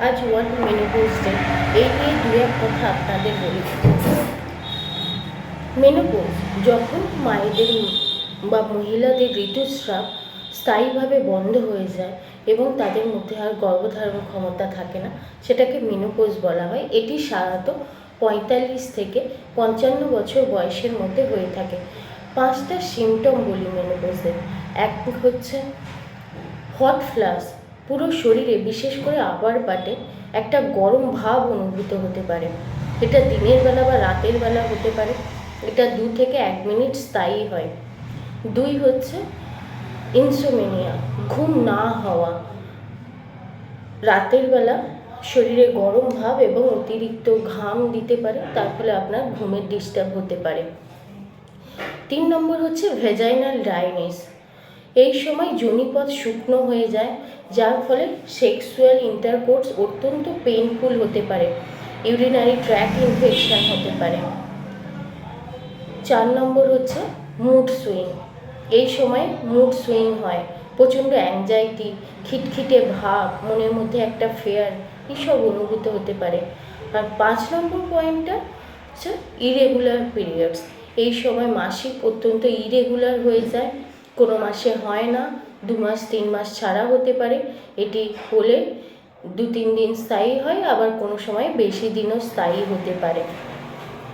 আজ world menopause day. এই নিয়ে দু এক কথা আপনাদের বলি। মেনোপজ যখন মায়েদের বা মহিলাদের ঋতুস্রাব স্থায়ীভাবে বন্ধ হয়ে যায় এবং তাদের মধ্যে আর গর্ভধারণ ক্ষমতা থাকে না, সেটাকে মেনোপজ বলা হয়। এটি সাধারণত 45 থেকে 55 বছর বয়সের মধ্যে হয়ে থাকে। 5টা সিমটম বলি মেনোপজের। এক হচ্ছে হট ফ্লাশ, পুরো শরীরে বিশেষ করে আপার পার্টে একটা গরম ভাব অনুভূত হতে পারে। এটা দিনের বেলা বা রাতের বেলা হতে পারে। এটা 2 থেকে 1 মিনিট স্থায়ী হয়। 2 হচ্ছে ইনসোমেনিয়া, ঘুম না হওয়া। রাতের বেলা শরীরে গরম ভাব এবং অতিরিক্ত ঘাম দিতে পারে, তার ফলে আপনার ঘুমের ডিস্টার্ব হতে পারে। 3 নম্বর হচ্ছে ভেজাইনাল ড্রাইনেস। এই সময় যোনিপথ শুকনো হয়ে যায়, যার ফলে সেক্সুয়াল ইন্টারকোর্স অত্যন্ত পেইনফুল হতে পারে। ইউরিনারি ট্র্যাক্ট ইনফেকশন হতে পারে। 4 নম্বর হচ্ছে মুড সুইং। এই সময় মুড সুইং হয়, প্রচণ্ড অ্যাংজাইটি, খিটখিটে ভাব, মনের মধ্যে একটা ফেয়ার, এইসব অনুভূত হতে পারে। আর 5 নম্বর পয়েন্টটা হচ্ছে ইরেগুলার পিরিয়ডস। এই সময় মাসিক অত্যন্ত ইরেগুলার হয়ে যায়, কোনো মাসে হয় না, 2 মাস 3 মাস ছাড়া হতে পারে। এটি হলে 2-3 দিন স্থায়ী হয়, আবার কোনো সময় বেশি দিনও স্থায়ী হতে পারে।